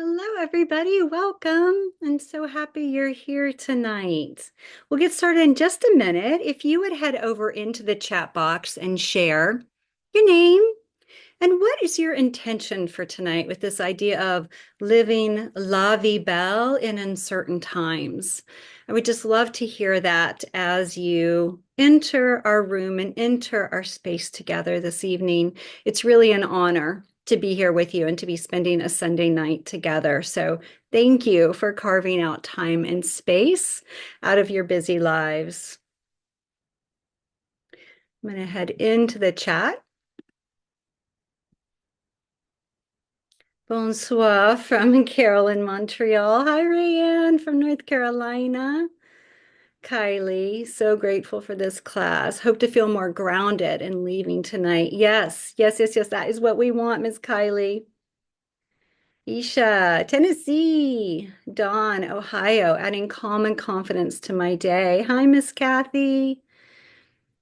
Hello, everybody. Welcome. I'm so happy you're here tonight. We'll get started in just a minute. If you would head over into the chat box and share your name and what is your intention for tonight with this idea of living la vie belle in uncertain times. I would just love to hear that as you enter our room and enter our space together this evening. It's really an honor to be here with you and to be spending a Sunday night together. So thank you for carving out time and space out of your busy lives. I'm going to head into the chat. Bonsoir from Carol in Montreal. Hi, Rayanne from North Carolina. Kylie, so grateful for this class. Hope to feel more grounded and leaving tonight. Yes, yes, yes, yes. That is what we want, Miss Kylie. Isha, Tennessee. Dawn, Ohio, adding calm and confidence to my day. Hi, Miss Kathy.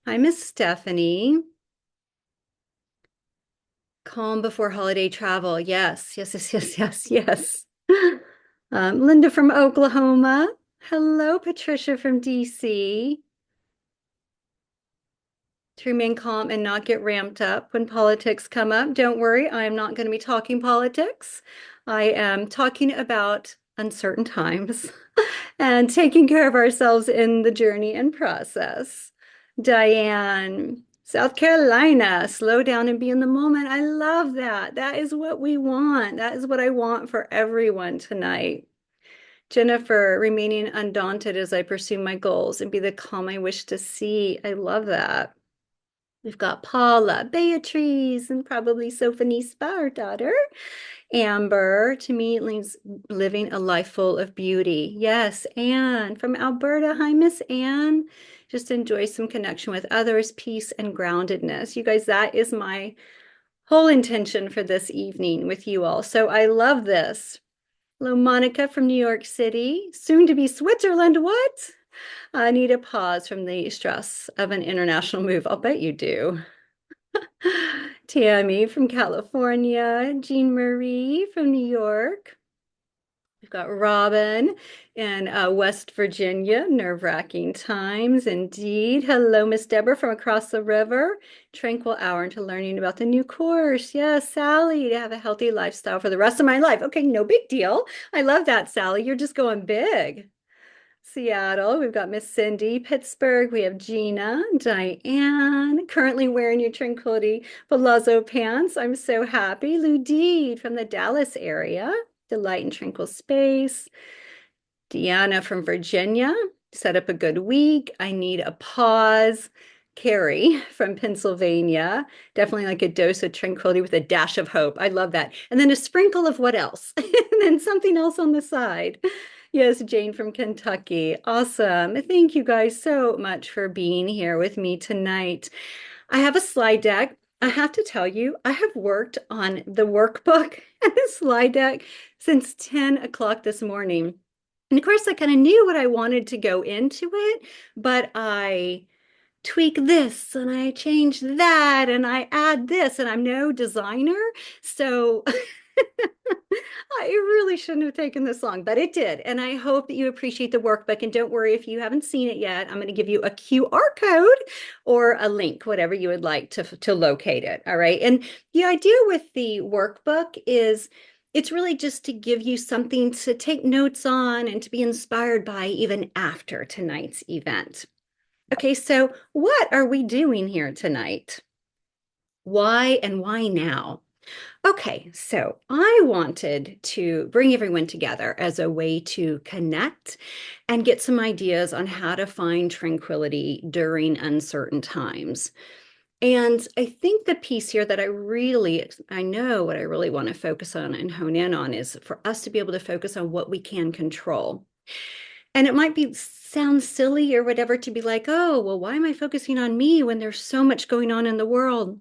Hi, Miss Stephanie. Calm before holiday travel. Yes, yes, yes, yes, yes, yes. Linda from Oklahoma. Hello, Patricia from DC. To remain calm and not get ramped up when politics come up. Don't worry, I am not going to be talking politics. I am talking about uncertain times and taking care of ourselves in the journey and process. Diane, South Carolina, slow down and be in the moment. I love that. That is what we want. That is what I want for everyone tonight. Jennifer, remaining undaunted as I pursue my goals and be the calm I wish to see. I love that. We've got Paula, Beatrice, and probably Sophie, our daughter. Amber, to me, it means living a life full of beauty. Yes, Anne from Alberta. Hi, Miss Anne. Just enjoy some connection with others, peace and groundedness. You guys, that is my whole intention for this evening with you all. So I love this. Hello, Monica from New York City, soon to be Switzerland. What? I need a pause from the stress of an international move. I'll bet you do. Tammy from California, Jean Marie from New York. We've got Robin in West Virginia, nerve-wracking times indeed. Hello, Miss Deborah from across the river. Tranquil hour into learning about the new course. Yes, Sally, to have a healthy lifestyle for the rest of my life. Okay, no big deal. I love that, Sally. You're just going big. Seattle, we've got Miss Cindy. Pittsburgh, we have Gina, Diane, currently wearing your Tranquility Palazzo pants. I'm so happy. Lou D from the Dallas area, delight in tranquil space. Deanna from Virginia, set up a good week. I need a pause. Carrie from Pennsylvania, definitely like a dose of tranquility with a dash of hope. I love that. And then a sprinkle of what else? And then something else on the side. Yes, Jane from Kentucky. Awesome. Thank you guys so much for being here with me tonight. I have a slide deck. I have to tell you, I have worked on the workbook and the slide deck since 10 o'clock this morning. And of course, I kind of knew what I wanted to go into it, but I tweak this and I change that and I add this, and I'm no designer. So I really shouldn't have taken this long, but it did. And I hope that you appreciate the workbook. And don't worry if you haven't seen it yet, I'm going to give you a QR code or a link, whatever you would like to locate it. All right. And the idea with the workbook is it's really just to give you something to take notes on and to be inspired by even after tonight's event. Okay, so what are we doing here tonight? Why and why now? Okay, so I wanted to bring everyone together as a way to connect and get some ideas on how to find tranquility during uncertain times. And I think the piece here that I know what I really want to focus on and hone in on is for us to be able to focus on what we can control. And it might be sound silly or whatever to be like, oh, well, why am I focusing on me when there's so much going on in the world?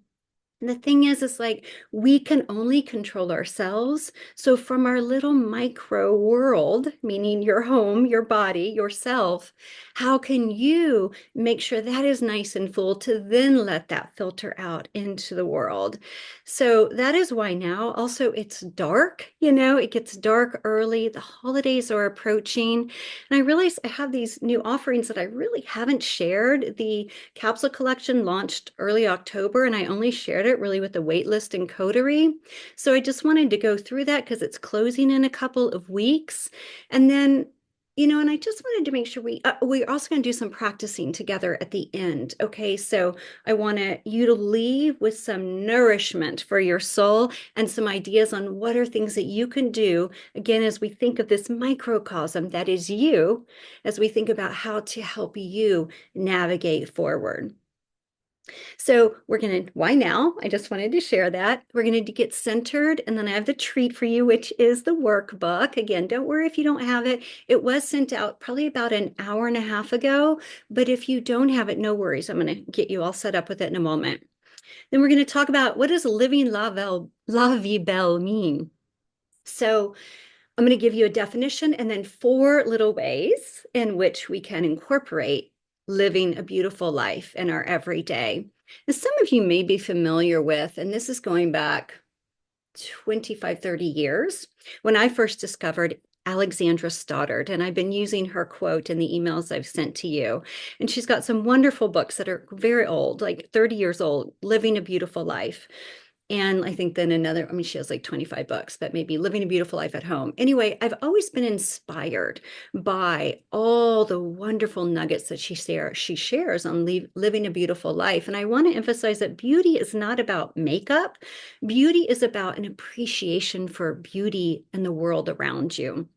And the thing is like we can only control ourselves. So from our little micro world, meaning your home, your body, yourself, how can you make sure that is nice and full to then let that filter out into the world? So that is why now also it's dark, it gets dark early. The holidays are approaching. And I realize I have these new offerings that I really haven't shared. The capsule collection launched early October, and I only shared it really with the Waitlist and Coterie. So I just wanted to go through that because it's closing in a couple of weeks. And then, and I just wanted to make sure we're also going to do some practicing together at the end. Okay, so I want you to leave with some nourishment for your soul and some ideas on what are things that you can do, again, as we think of this microcosm that is you, as we think about how to help you navigate forward. So why now? I just wanted to share that. We're going to get centered, and then I have the treat for you, which is the workbook. Again, don't worry if you don't have it. It was sent out probably about an hour and a half ago, but if you don't have it, no worries. I'm going to get you all set up with it in a moment. Then we're going to talk about what does living la vie belle mean? So I'm going to give you a definition and then 4 little ways in which we can incorporate living a beautiful life in our everyday. As some of you may be familiar with, and this is going back 25, 30 years, when I first discovered Alexandra Stoddard, and I've been using her quote in the emails I've sent to you. And she's got some wonderful books that are very old, like 30 years old, Living a Beautiful Life. And I think then she has like 25 books, but maybe Living a Beautiful Life at Home. Anyway, I've always been inspired by all the wonderful nuggets that she shares on living a beautiful life. And I want to emphasize that beauty is not about makeup. Beauty is about an appreciation for beauty in the world around you.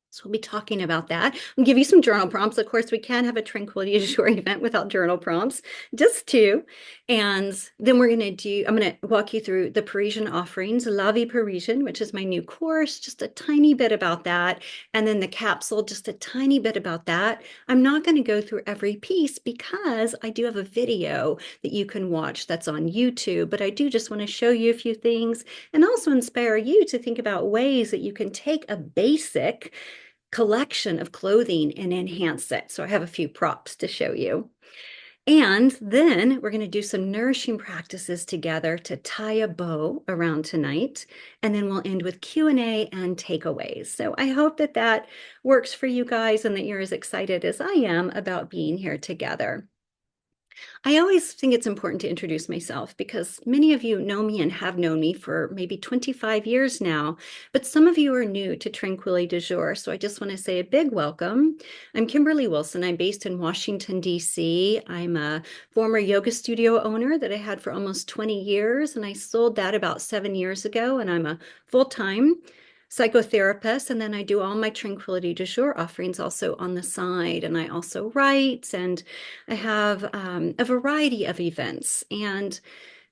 So we'll be talking about that. I'll give you some journal prompts. Of course, we can't have a Tranquility du Jour event without journal prompts, just 2. And then I'm going to walk you through the Parisian offerings, La Vie Parisienne, which is my new course, just a tiny bit about that. And then the capsule, just a tiny bit about that. I'm not going to go through every piece because I do have a video that you can watch that's on YouTube, but I do just want to show you a few things and also inspire you to think about ways that you can take a basic collection of clothing and enhance it. So I have a few props to show you. And then we're going to do some nourishing practices together to tie a bow around tonight. And then we'll end with Q&A and takeaways. So I hope that works for you guys and that you're as excited as I am about being here together. I always think it's important to introduce myself because many of you know me and have known me for maybe 25 years now, but some of you are new to Tranquility du Jour. So I just want to say a big welcome. I'm Kimberly Wilson. I'm based in Washington, D.C. I'm a former yoga studio owner that I had for almost 20 years, and I sold that about 7 years ago, and I'm a full-time psychotherapist, and then I do all my Tranquility du Jour offerings also on the side, and I also write, and I have a variety of events. And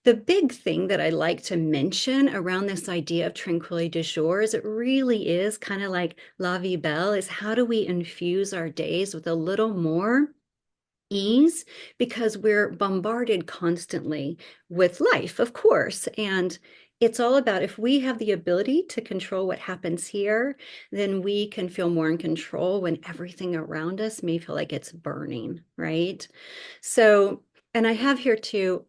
the big thing that I like to mention around this idea of Tranquility du Jour is it really is kind of like La Vie Belle, is how do we infuse our days with a little more ease, because we're bombarded constantly with life, of course, and it's all about if we have the ability to control what happens here, then we can feel more in control when everything around us may feel like it's burning, right? So, and I have here too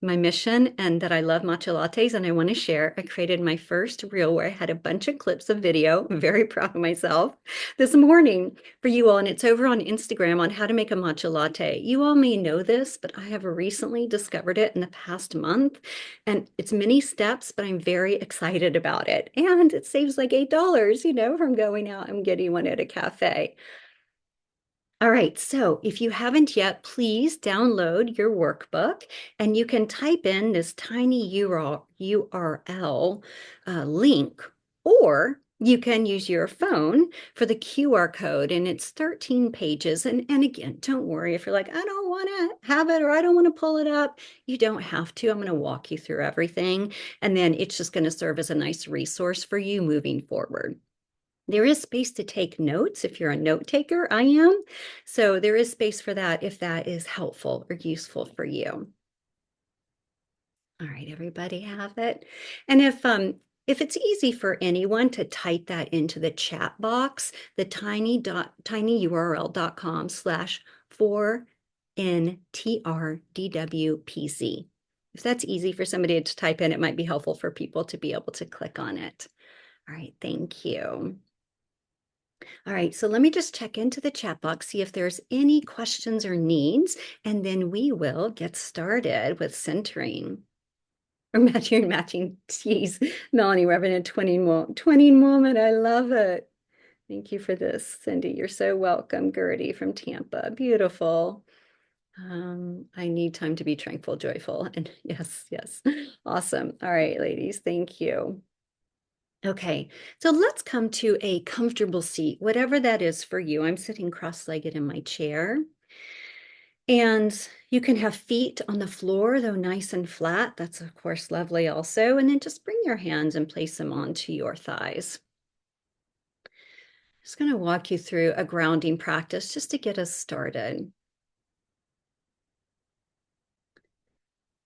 my mission, and that I love matcha lattes, and I want to share. I created my first reel where I had a bunch of clips of video. I'm very proud of myself this morning for you all, and it's over on Instagram on how to make a matcha latte. You all may know this, but I have recently discovered it in the past month, and it's many steps, but I'm very excited about it. And it saves like $8, from going out and getting one at a cafe. All right, so if you haven't yet, please download your workbook, and you can type in this tiny URL link, or you can use your phone for the QR code, and it's 13 pages. And again, don't worry if you're like, I don't want to have it or I don't want to pull it up. You don't have to. I'm going to walk you through everything, and then it's just going to serve as a nice resource for you moving forward. There is space to take notes if you're a note taker. I am. So there is space for that if that is helpful or useful for you. All right, everybody have it. And if it's easy for anyone to type that into the chat box, the tinyurl.com/4NTRDWPC. If that's easy for somebody to type in, it might be helpful for people to be able to click on it. All right, thank you. All right, so let me just check into the chat box, see if there's any questions or needs, and then we will get started with centering. Or matching teas. Melanie, we're having a twinning moment. I love it. Thank you for this, Cindy. You're so welcome. Gertie from Tampa. Beautiful. I need time to be tranquil, joyful. And yes, yes. Awesome. All right, ladies. Thank you. Okay, so let's come to a comfortable seat, whatever that is for you. I'm sitting cross-legged in my chair. And you can have feet on the floor, though nice and flat. That's, of course, lovely also. And then just bring your hands and place them onto your thighs. Just going to walk you through a grounding practice just to get us started.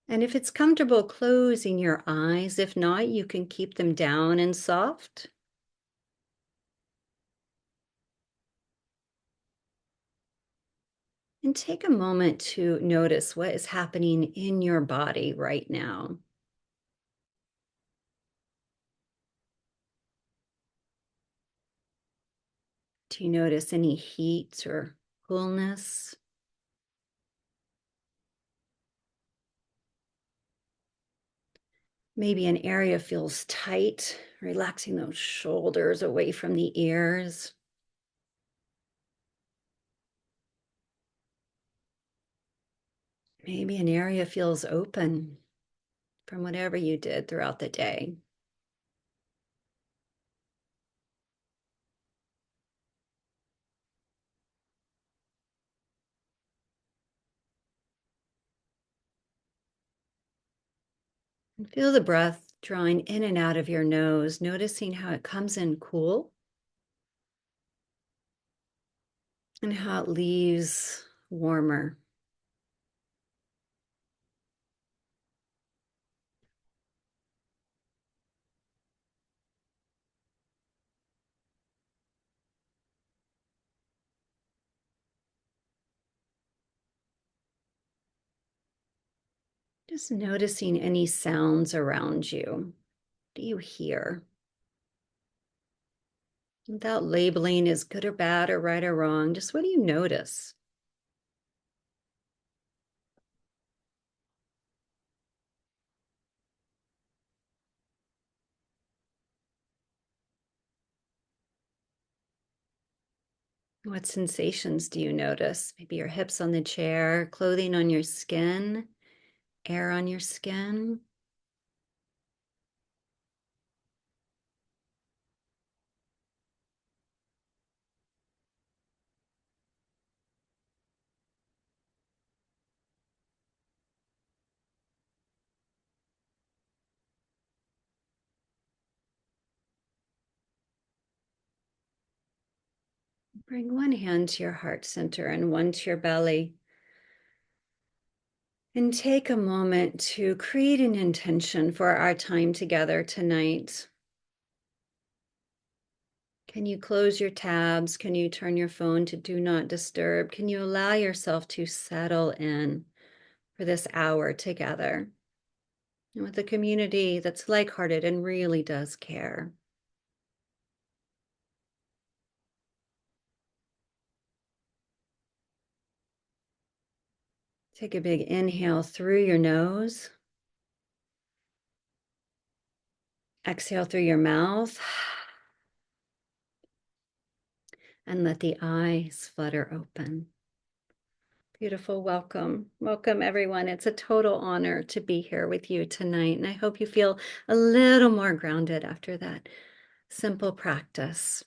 And if it's comfortable closing your eyes, if not, you can keep them down and soft. And take a moment to notice what is happening in your body right now. Do you notice any heat or coolness? Maybe an area feels tight, relaxing those shoulders away from the ears. Maybe an area feels open from whatever you did throughout the day. And feel the breath drawing in and out of your nose, noticing how it comes in cool and how it leaves warmer. Just noticing any sounds around you. What do you hear? Without labeling as good or bad or right or wrong, just what do you notice? What sensations do you notice? Maybe your hips on the chair, clothing on your skin, air on your skin. Bring one hand to your heart center and one to your belly. And take a moment to create an intention for our time together tonight. Can you close your tabs? Can you turn your phone to do not disturb? Can you allow yourself to settle in for this hour together and with a community that's like-hearted and really does care? Take a big inhale through your nose. Exhale through your mouth. And let the eyes flutter open. Beautiful. Welcome. Welcome, everyone. It's a total honor to be here with you tonight. And I hope you feel a little more grounded after that simple practice.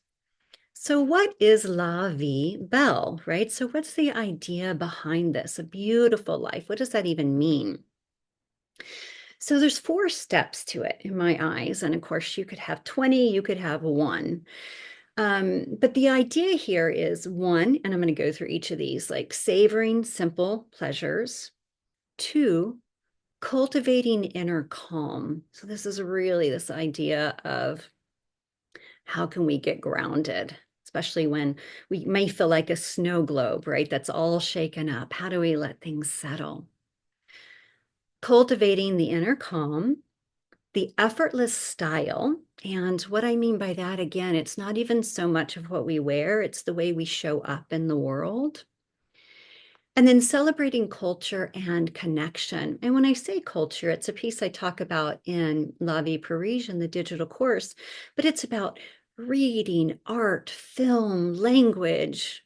So what is La Vie Belle, right? So what's the idea behind this? A beautiful life. What does that even mean? So there's 4 steps to it in my eyes. And of course, you could have 20, you could have 1. But the idea here is 1, and I'm going to go through each of these, like savoring simple pleasures. 2, Cultivating inner calm. So this is really this idea of how can we get grounded, especially when we may feel like a snow globe, right? That's all shaken up. How do we let things settle? Cultivating the inner calm, the effortless style. And what I mean by that, again, it's not even so much of what we wear, it's the way we show up in the world. And then celebrating culture and connection. And when I say culture, it's a piece I talk about in La Vie Parisienne, the digital course, but it's about reading, art, film, language,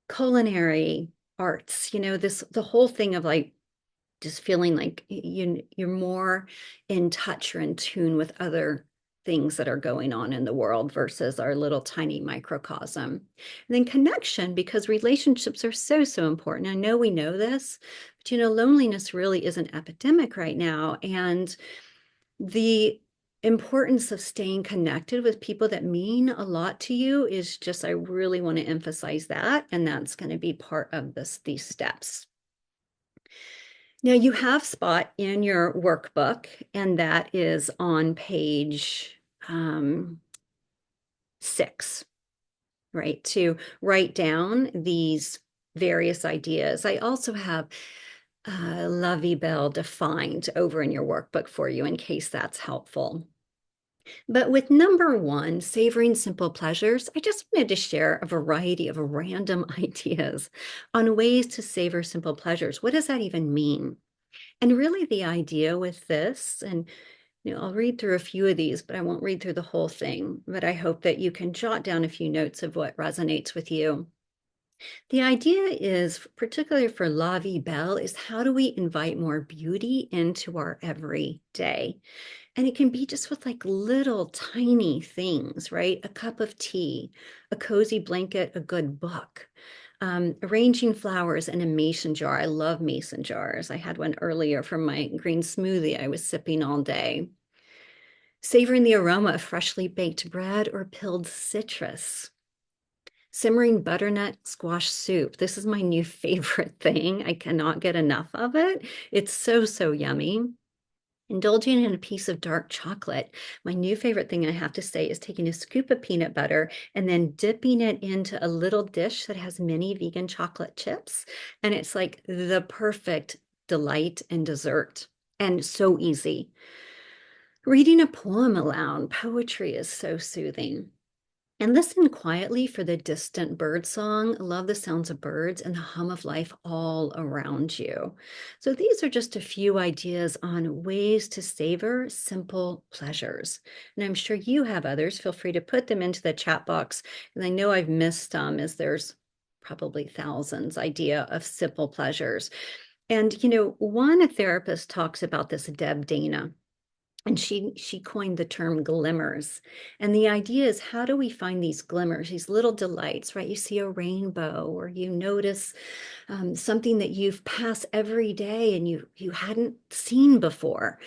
culinary arts, the whole thing of like just feeling like you're more in touch or in tune with other things that are going on in the world versus our little tiny microcosm. And then connection, because relationships are so, so important. I know we know this, but loneliness really is an epidemic right now. And the importance of staying connected with people that mean a lot to you is just, I really want to emphasize that. And that's going to be part of these steps. Now you have spot in your workbook, and that is on page 6, right? To write down these various ideas. I also have La Vie Belle defined over in your workbook for you in case that's helpful. But with number 1, savoring simple pleasures, I just wanted to share a variety of random ideas on ways to savor simple pleasures. What does that even mean? And really the idea with this, and I'll read through a few of these, but I won't read through the whole thing, but I hope that you can jot down a few notes of what resonates with you. The idea is, particularly for La Vie Belle, is how do we invite more beauty into our everyday? And it can be just with like little tiny things, right? A cup of tea, a cozy blanket, a good book. Arranging flowers in a mason jar. I love mason jars. I had one earlier from my green smoothie I was sipping all day. Savoring the aroma of freshly baked bread or peeled citrus. Simmering butternut squash soup. This is my new favorite thing. I cannot get enough of it. It's so, so yummy. Indulging in a piece of dark chocolate. My new favorite thing, I have to say, is taking a scoop of peanut butter and then dipping it into a little dish that has mini vegan chocolate chips. And it's like the perfect delight and dessert, and so easy. Reading a poem aloud. Poetry is so soothing. And listen quietly for the distant bird song. Love the sounds of birds and the hum of life all around you. So these are just a few ideas on ways to savor simple pleasures. And I'm sure you have others. Feel free to put them into the chat box. And I know I've missed some, as there's probably thousands idea of simple pleasures. And, one therapist talks about this, Deb Dana. And she coined the term glimmers. And the idea is, how do we find these glimmers, these little delights, right? You see a rainbow, or you notice something that you've passed every day and you hadn't seen before,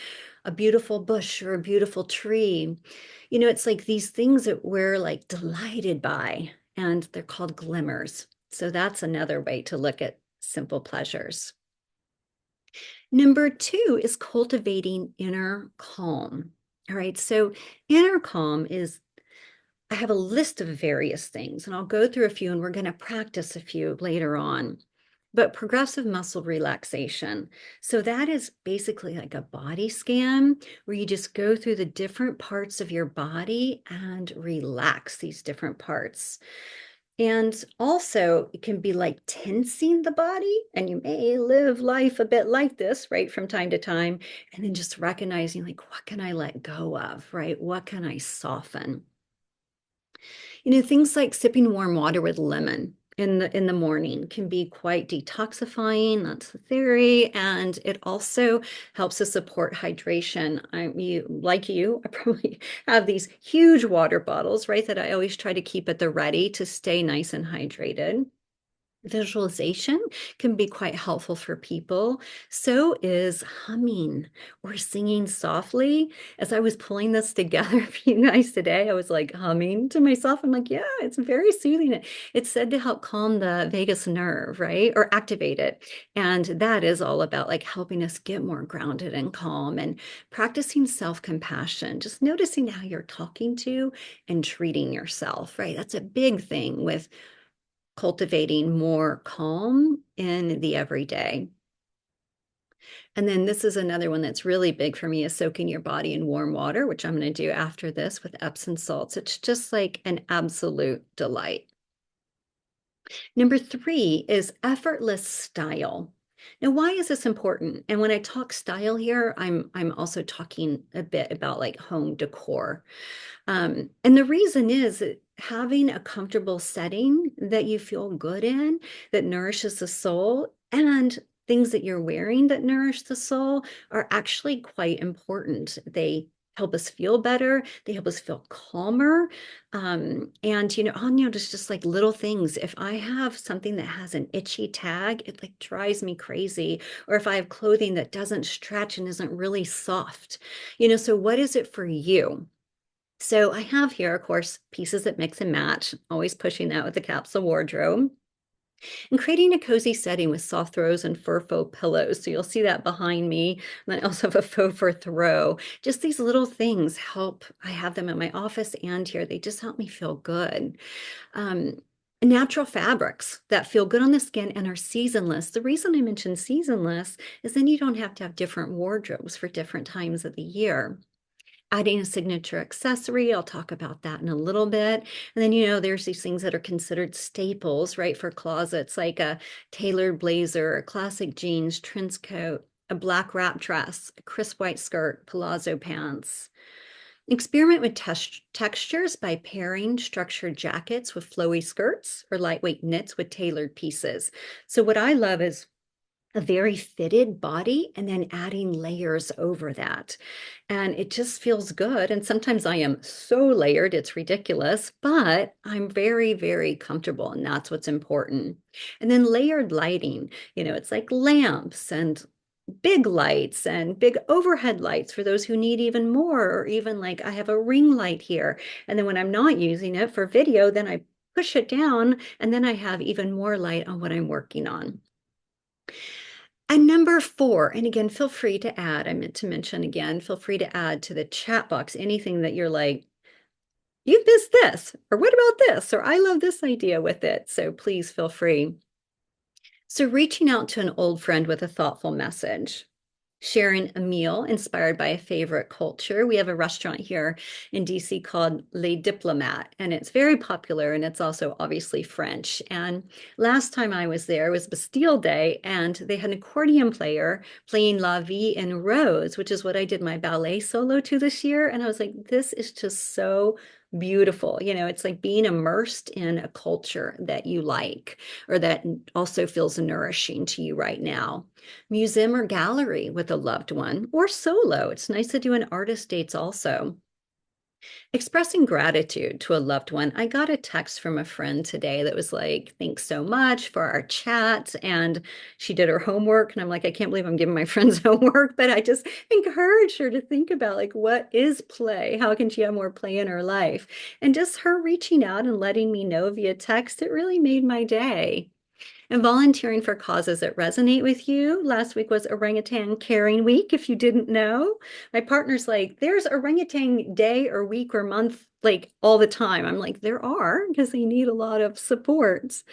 a beautiful bush or a beautiful tree. It's like these things that we're like delighted by, and they're called glimmers. So that's another way to look at simple pleasures. Number 2 is cultivating inner calm. All right, so inner calm is, I have a list of various things, and I'll go through a few, and we're going to practice a few later on. But progressive muscle relaxation. So that is basically like a body scan where you just go through the different parts of your body and relax these different parts. And also, it can be like tensing the body, and you may live life a bit like this, right, from time to time, and then just recognizing, like, what can I let go of, right? What can I soften? Things like sipping warm water with lemon in the morning can be quite detoxifying. That's the theory, and it also helps to support hydration. I probably have these huge water bottles, right, that I always try to keep at the ready to stay nice and hydrated. Visualization can be quite helpful for people. So is humming or singing softly. As I was pulling this together for you guys today, I was like humming to myself. I'm like, yeah, it's very soothing. It's said to help calm the vagus nerve, right? Or activate it. And that is all about like helping us get more grounded and calm and practicing self-compassion, just noticing how you're talking to and treating yourself, right? That's a big thing with cultivating more calm in the everyday. And then this is another one that's really big for me is soaking your body in warm water, which I'm going to do after this with Epsom salts. It's just like an absolute delight. Number 3 is effortless style. Now, why is this important? And when I talk style here, I'm also talking a bit about like home decor. And the reason is that having a comfortable setting that you feel good in, that nourishes the soul, and things that you're wearing that nourish the soul are actually quite important. They help us feel better. They help us feel calmer. And I'll notice just like little things. If I have something that has an itchy tag, it like drives me crazy. Or if I have clothing that doesn't stretch and isn't really soft, so what is it for you? So I have here, of course, pieces that mix and match, always pushing that with the capsule wardrobe and creating a cozy setting with soft throws and fur faux pillows. So you'll see that behind me. And then I also have a faux fur throw. Just these little things help. I have them at my office and here. They just help me feel good. Um, Natural fabrics that feel good on the skin and are seasonless. The reason I mentioned seasonless is then you don't have to have different wardrobes for different times of the year. Adding a signature accessory, I'll talk about that in a little bit. And then, there's these things that are considered staples, right, for closets, like a tailored blazer, a classic jeans, trench coat, a black wrap dress, a crisp white skirt, palazzo pants. Experiment with textures by pairing structured jackets with flowy skirts or lightweight knits with tailored pieces. So what I love is a very fitted body and then adding layers over that. And it just feels good. And sometimes I am so layered, it's ridiculous, but I'm very, very comfortable. And that's what's important. And then layered lighting, it's like lamps and big lights and big overhead lights for those who need even more, or even like I have a ring light here. And then when I'm not using it for video, then I push it down and then I have even more light on what I'm working on. And number 4, and again, feel free to add, I meant to mention again, feel free to add to the chat box anything that you're like, you missed this, or what about this, or I love this idea with it. So please feel free. So reaching out to an old friend with a thoughtful message. Sharing a meal inspired by a favorite culture. We have a restaurant here in DC called Les Diplomats, and it's very popular, and it's also obviously French. And last time I was there was Bastille Day, and they had an accordion player playing La Vie en Rose, which is what I did my ballet solo to this year. And I was like, this is just so beautiful. It's like being immersed in a culture that you like or that also feels nourishing to you right now. Museum or gallery with a loved one, or solo. It's nice to do an artist dates also. Expressing gratitude to a loved one. I got a text from a friend today that was like, thanks so much for our chat. And she did her homework. And I'm like, I can't believe I'm giving my friends homework, but I just encouraged her to think about like, what is play? How can she have more play in her life? And just her reaching out and letting me know via text, it really made my day. And volunteering for causes that resonate with you. Last week was Orangutan Caring Week, if you didn't know. My partner's like, there's orangutan day or week or month, like all the time. I'm like, there are, because they need a lot of supports.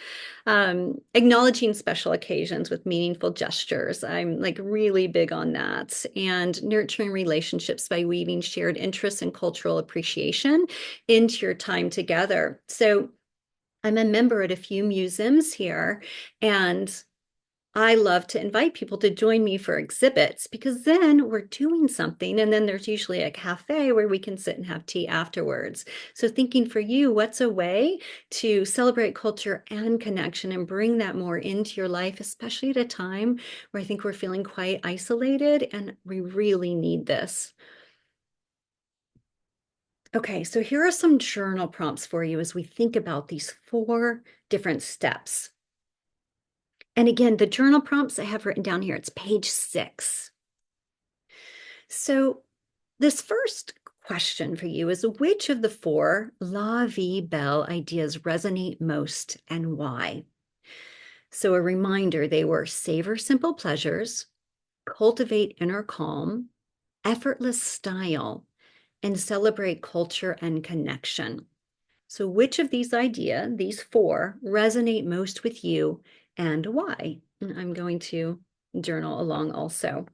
Acknowledging special occasions with meaningful gestures. I'm like really big on that. And nurturing relationships by weaving shared interests and cultural appreciation into your time together. So I'm a member at a few museums here, and I love to invite people to join me for exhibits because then we're doing something. And then there's usually a cafe where we can sit and have tea afterwards. So, thinking for you, what's a way to celebrate culture and connection and bring that more into your life, especially at a time where I think we're feeling quite isolated and we really need this. Okay, so here are some journal prompts for you as we think about these 4 different steps. And again, the journal prompts I have written down here, it's page 6. So this first question for you is, which of the 4 La Vie Belle ideas resonate most and why? So a reminder, they were savor simple pleasures, cultivate inner calm, effortless style, and celebrate culture and connection. So which of these 4, resonate most with you and why? And I'm going to journal along also.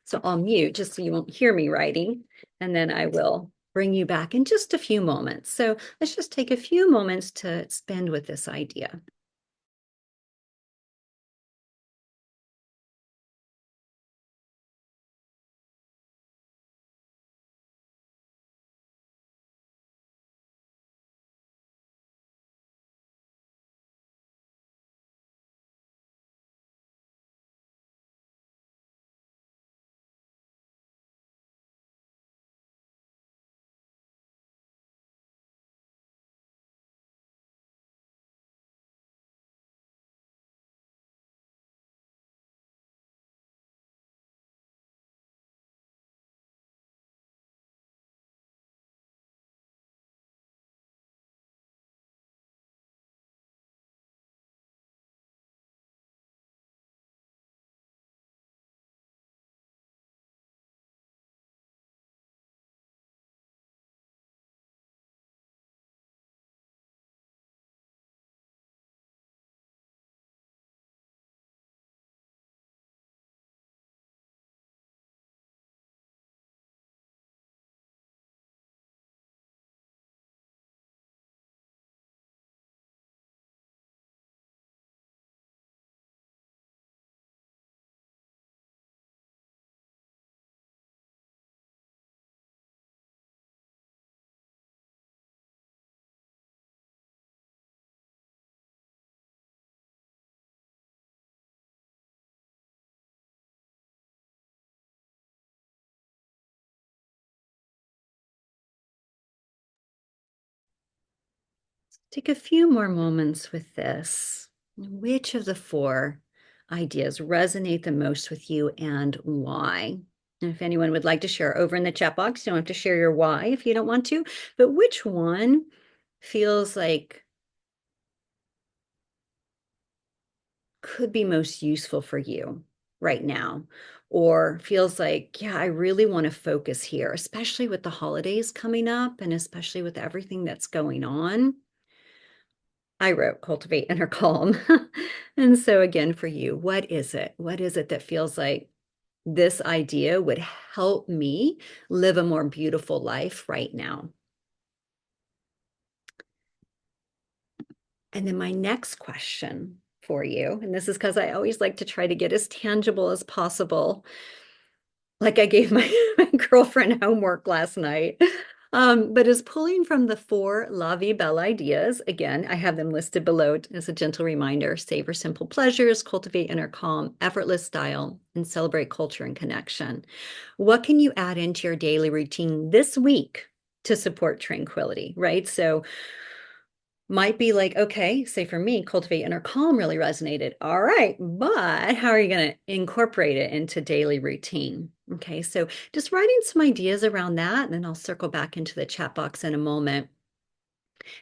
So I'll mute just so you won't hear me writing, and then I will bring you back in just a few moments. So let's just take a few moments to spend with this idea. Take a few more moments with this. Which of the 4 ideas resonate the most with you and why? And if anyone would like to share over in the chat box, you don't have to share your why if you don't want to, but which one feels like could be most useful for you right now? Or feels like, yeah, I really want to focus here, especially with the holidays coming up and especially with everything that's going on. I wrote cultivate inner calm. And so again, for you, what is it? What is it that feels like this idea would help me live a more beautiful life right now? And then my next question for you, and this is because I always like to try to get as tangible as possible. Like I gave my, my girlfriend homework last night. But is pulling from the 4 La Vie Belle ideas. Again, I have them listed below as a gentle reminder. Savor simple pleasures, cultivate inner calm, effortless style, and celebrate culture and connection. What can you add into your daily routine this week to support tranquility, right? So might be like, okay, say for me, cultivate inner calm really resonated. All right, but how are you going to incorporate it into daily routine? Okay, so just writing some ideas around that, and then I'll circle back into the chat box in a moment.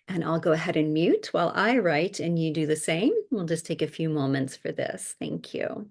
And I'll go ahead and mute while I write and you do the same. We'll just take a few moments for this. Thank you.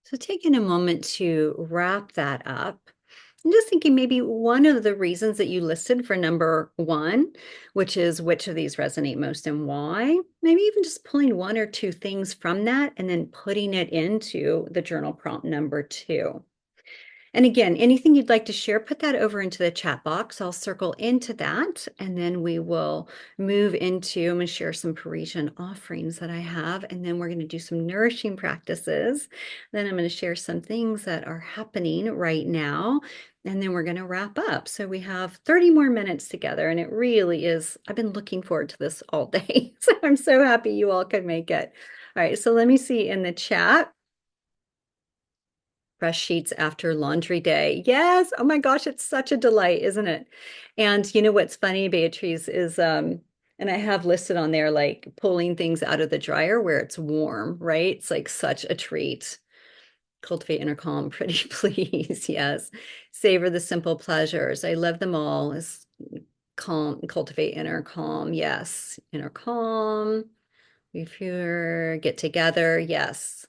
So taking a moment to wrap that up. I'm just thinking maybe one of the reasons that you listed for number one, which is which of these resonate most and why, maybe even just pulling one or two things from that and then putting it into the journal prompt number two. And again, anything you'd like to share, put that over into the chat box. I'll circle into that, and then we will move into, I'm going to share some Parisian offerings that I have, and then we're going to do some nourishing practices. Then I'm going to share some things that are happening right now, and then we're going to wrap up. So we have 30 more minutes together, and it really is, I've been looking forward to this all day. So I'm so happy you all could make it. All right, so let me see in the chat. Fresh sheets after laundry day. Yes. Oh my gosh, it's such a delight, isn't it? And you know what's funny, Beatrice, is and I have listed on there like pulling things out of the dryer where it's warm, right? It's like such a treat. Cultivate inner calm, pretty please. Yes. Savor the simple pleasures. I love them all. Is calm, cultivate inner calm. Yes. Inner calm. If you get together, yes.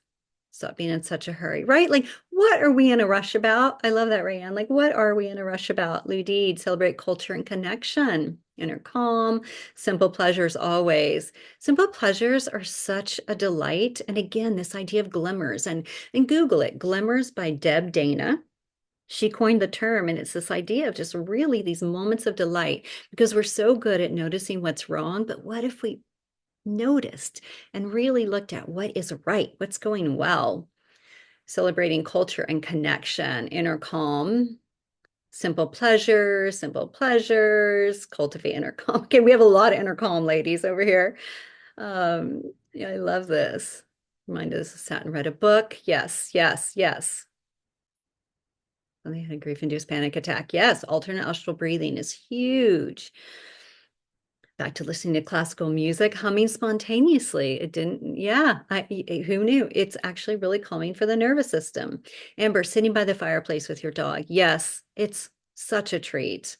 Stop being in such a hurry, right? Like, what are we in a rush about? I love that, Rayanne. Like, what are we in a rush about? Ludid, celebrate culture and connection. Inner calm, simple pleasures always. Simple pleasures are such a delight. And again, this idea of glimmers and Google it, glimmers by Deb Dana. She coined the term, and it's this idea of just really these moments of delight because we're so good at noticing what's wrong. But what if we noticed and really looked at what is right, what's going well? Celebrating culture and connection, inner calm, simple pleasures, cultivate inner calm. Okay, we have a lot of inner calm ladies over here. Yeah, I love this. Remind us, sat and read a book. Yes, yes, yes. They had a grief-induced panic attack. Yes, alternate nostril breathing is huge. Back to listening to classical music, humming spontaneously. It didn't, yeah, who knew? It's actually really calming for the nervous system. Amber, sitting by the fireplace with your dog. Yes, it's such a treat.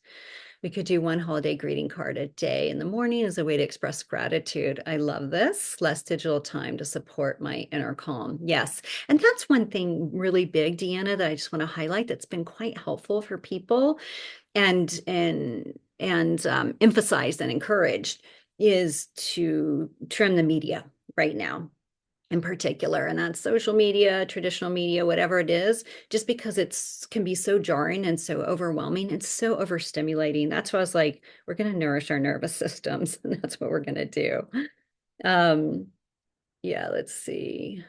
We could do one holiday greeting card a day in the morning as a way to express gratitude. I love this. Less digital time to support my inner calm. Yes. And that's one thing really big, Deanna, that I just want to highlight that's been quite helpful for people and emphasized and encouraged is to trim the media right now in particular, and that's social media, traditional media, whatever it is, just because it's can be so jarring and so overwhelming and so overstimulating. That's why I was like, we're going to nourish our nervous systems, and that's what we're going to do. um yeah, let's see.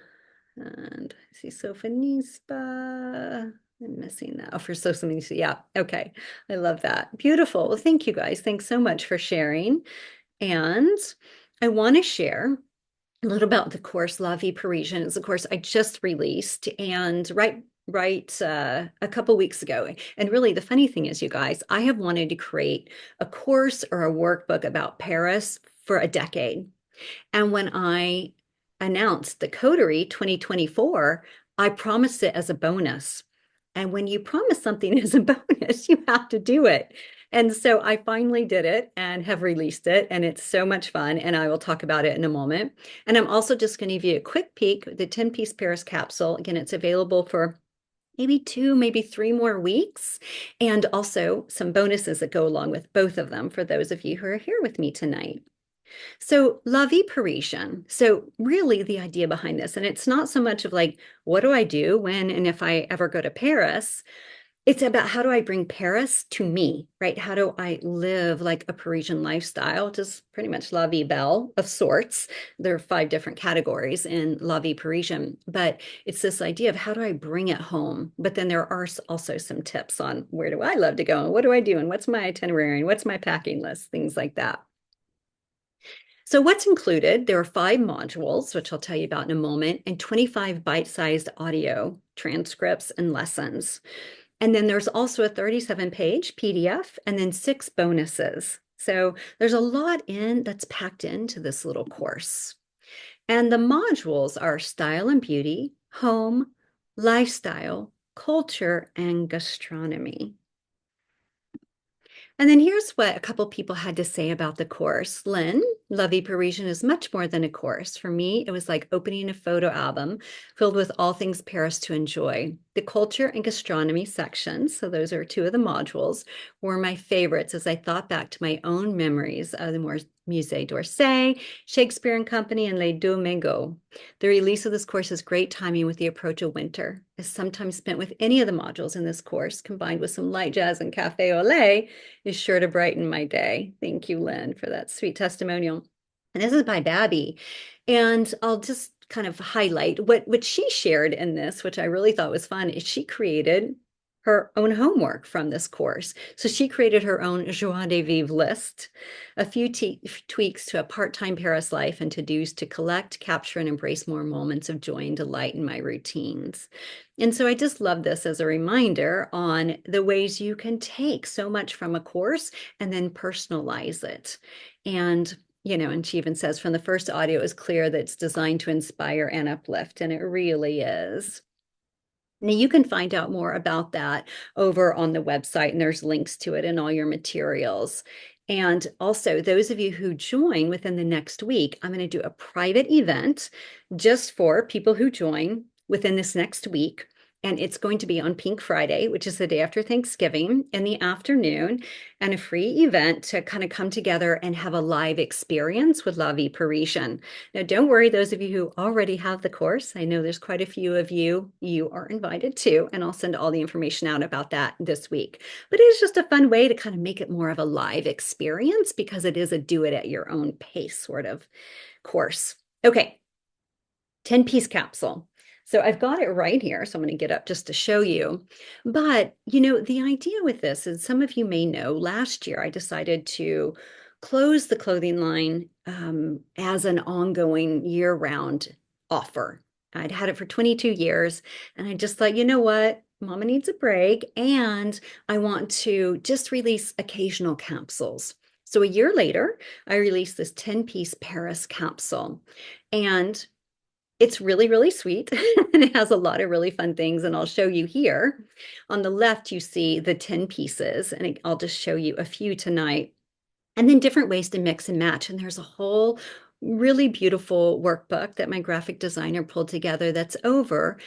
And I see Sofanispa. I'm missing that. Oh, for social media. Yeah. Okay. I love that. Beautiful. Well, thank you guys. Thanks so much for sharing. And I want to share a little about the course La Vie Parisienne. It's a course I just released and a couple weeks ago. And really the funny thing is, you guys, I have wanted to create a course or a workbook about Paris for a decade. And when I announced the Coterie 2024, I promised it as a bonus. And when you promise something as a bonus, you have to do it. And so I finally did it and have released it, and it's so much fun. And I will talk about it in a moment. And I'm also just going to give you a quick peek, the 10-piece Paris capsule. Again, it's available for maybe 2, maybe 3 more weeks, and also some bonuses that go along with both of them for those of you who are here with me tonight. So, La Vie Parisienne. So, really, the idea behind this, and it's not so much of like, what do I do when and if I ever go to Paris? It's about how do I bring Paris to me, right? How do I live like a Parisian lifestyle, which is pretty much La Vie Belle of sorts. There are 5 different categories in La Vie Parisienne, but it's this idea of how do I bring it home? But then there are also some tips on where do I love to go and what do I do and what's my itinerary and what's my packing list, things like that. So what's included? There are 5 modules, which I'll tell you about in a moment, and 25 bite-sized audio transcripts and lessons. And then there's also a 37-page PDF and then 6 bonuses. So there's a lot in that's packed into this little course. And the modules are style and beauty, home, lifestyle, culture, and gastronomy. And then here's what a couple people had to say about the course. Lynn, La Vie Parisienne is much more than a course. For me, it was like opening a photo album filled with all things Paris to enjoy. The culture and gastronomy sections, so those are two of the modules, were my favorites as I thought back to my own memories of the Musée d'Orsay, Shakespeare and Company, and Les Domingos. The release of this course is great timing with the approach of winter, as sometimes spent with any of the modules in this course, combined with some light jazz and cafe au lait, is sure to brighten my day. Thank you, Lynn, for that sweet testimonial. And this is by Babby. And I'll just kind of highlight what she shared in this, which I really thought was fun, is she created her own homework from this course. So she created her own joie de vivre list, a few tweaks to a part-time Paris life and to-dos to collect, capture, and embrace more moments of joy and delight in my routines. And so I just love this as a reminder on the ways you can take so much from a course and then personalize it. And and she even says from the first audio, it was clear that it's designed to inspire and uplift, and it really is. Now, you can find out more about that over on the website, and there's links to it in all your materials. And also, those of you who join within the next week, I'm going to do a private event just for people who join within this next week. And it's going to be on Pink Friday, which is the day after Thanksgiving, in the afternoon, and a free event to kind of come together and have a live experience with La Vie Parisienne. Now, don't worry, those of you who already have the course, I know there's quite a few of you, you are invited too, and I'll send all the information out about that this week. But it is just a fun way to kind of make it more of a live experience because it is a do it at your own pace sort of course. Okay, 10-piece capsule. So I've got it right here. So I'm going to get up just to show you. But, the idea with this is some of you may know last year I decided to close the clothing line as an ongoing year-round offer. I'd had it for 22 years and I just thought, you know what? Mama needs a break and I want to just release occasional capsules. So a year later, I released this 10-piece Paris capsule. And it's really, really sweet, and it has a lot of really fun things, and I'll show you here. On the left, you see the 10 pieces, and I'll just show you a few tonight, and then different ways to mix and match. And there's a whole really beautiful workbook that my graphic designer pulled together that's over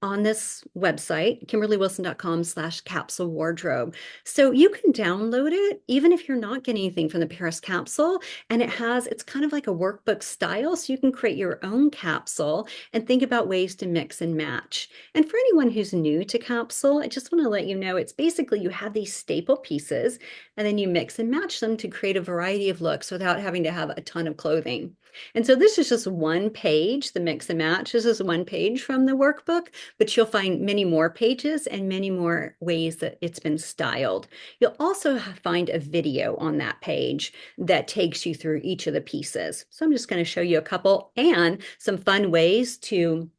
on this website, kimberlywilson.com/capsule wardrobe. So you can download it even if you're not getting anything from the Paris capsule. And it's kind of like a workbook style. So you can create your own capsule and think about ways to mix and match. And for anyone who's new to capsule, I just want to let you know, it's basically you have these staple pieces and then you mix and match them to create a variety of looks without having to have a ton of clothing. And so this is just one page, the mix and match. This is one page from the workbook, but you'll find many more pages and many more ways that it's been styled. You'll also find a video on that page that takes you through each of the pieces. So I'm just going to show you a couple and some fun ways to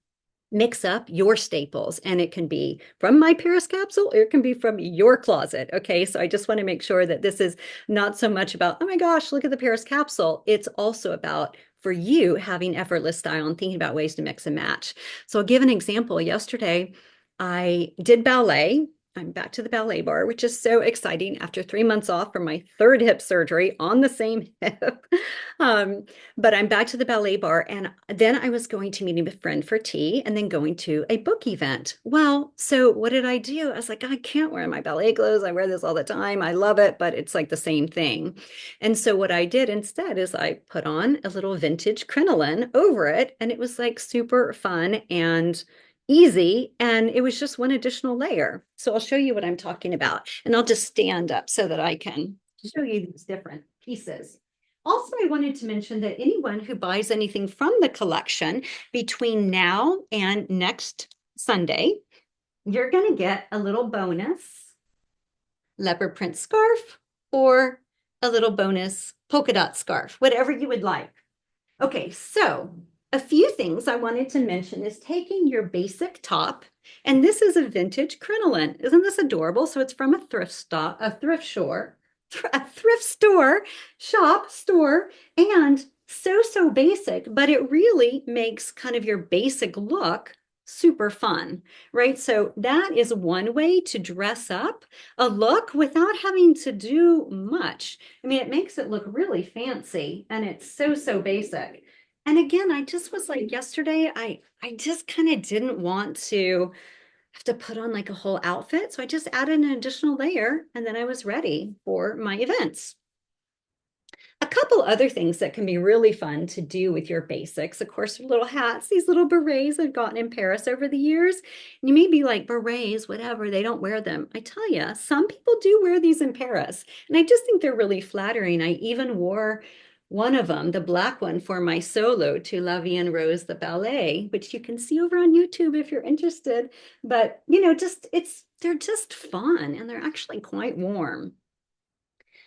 mix up your staples, and it can be from my Paris capsule or it can be from your closet. Okay, so I just want to make sure that this is not so much about, oh my gosh, look at the Paris capsule. It's also about for you having effortless style and thinking about ways to mix and match. So I'll give an example. Yesterday, I did ballet. I'm back to the ballet bar, which is so exciting after 3 months off from my third hip surgery on the same hip. But I'm back to the ballet bar. And then I was going to meet a friend for tea and then going to a book event. Well, so what did I do? I was like, I can't wear my ballet clothes. I wear this all the time. I love it, but it's like the same thing. And so what I did instead is I put on a little vintage crinoline over it. And it was like super fun and easy, and it was just one additional layer. So I'll show you what I'm talking about, and I'll just stand up so that I can show you these different pieces. Also, I wanted to mention that anyone who buys anything from the collection between now and next Sunday, you're going to get a little bonus leopard print scarf or a little bonus polka dot scarf, whatever you would like. Okay, so a few things I wanted to mention is taking your basic top, and this is a vintage crinoline. Isn't this adorable? So it's from a thrift store, store, and so basic, but it really makes kind of your basic look super fun, right? So that is one way to dress up a look without having to do much. I mean, it makes it look really fancy and it's so, so basic. And again, I just was like yesterday, I just kind of didn't want to have to put on like a whole outfit. So I just added an additional layer and then I was ready for my events. A couple other things that can be really fun to do with your basics. Of course, your little hats, these little berets I've gotten in Paris over the years. And you may be like, berets, whatever, they don't wear them. I tell you, some people do wear these in Paris. And I just think they're really flattering. I even wore one of them, the black one, for my solo to La Vie en Rose, the ballet, which you can see over on YouTube if you're interested. But, they're just fun and they're actually quite warm.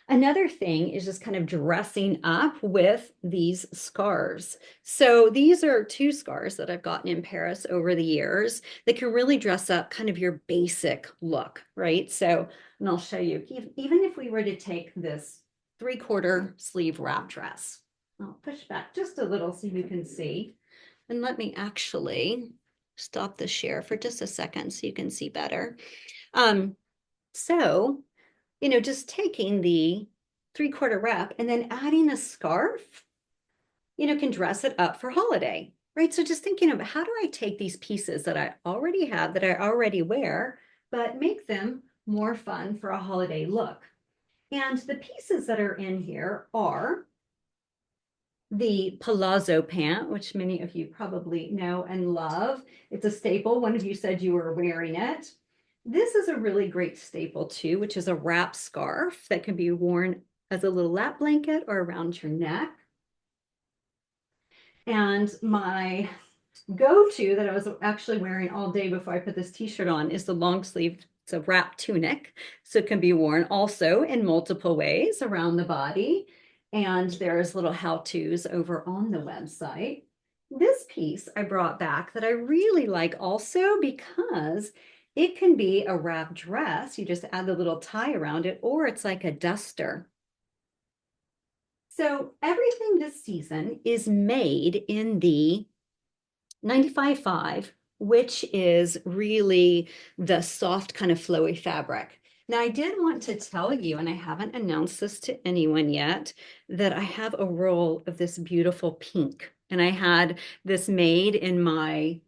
Another thing is just kind of dressing up with these scarves. So these are two scarves that I've gotten in Paris over the years that can really dress up kind of your basic look, right? So, and I'll show you, even if we were to take this 3/4 sleeve wrap dress, I'll push back just a little so you can see. And let me actually stop the share for just a second so you can see better. So just taking the 3/4 wrap and then adding a scarf, can dress it up for holiday, right? So just thinking of how do I take these pieces that I already have, that I already wear, but make them more fun for a holiday look. And the pieces that are in here are the palazzo pant, which many of you probably know and love. It's a staple. One of you said you were wearing it. This is a really great staple too, which is a wrap scarf that can be worn as a little lap blanket or around your neck. And my go-to that I was actually wearing all day before I put this t-shirt on is the long sleeve. It's a wrap tunic, so it can be worn also in multiple ways around the body. And there's little how-tos over on the website. This piece I brought back that I really like also because it can be a wrap dress. You just add the little tie around it, or it's like a duster. So everything this season is made in the 95.5, which is really the soft kind of flowy fabric. Now, I did want to tell you, and I haven't announced this to anyone yet, that I have a roll of this beautiful pink. And I had this made in my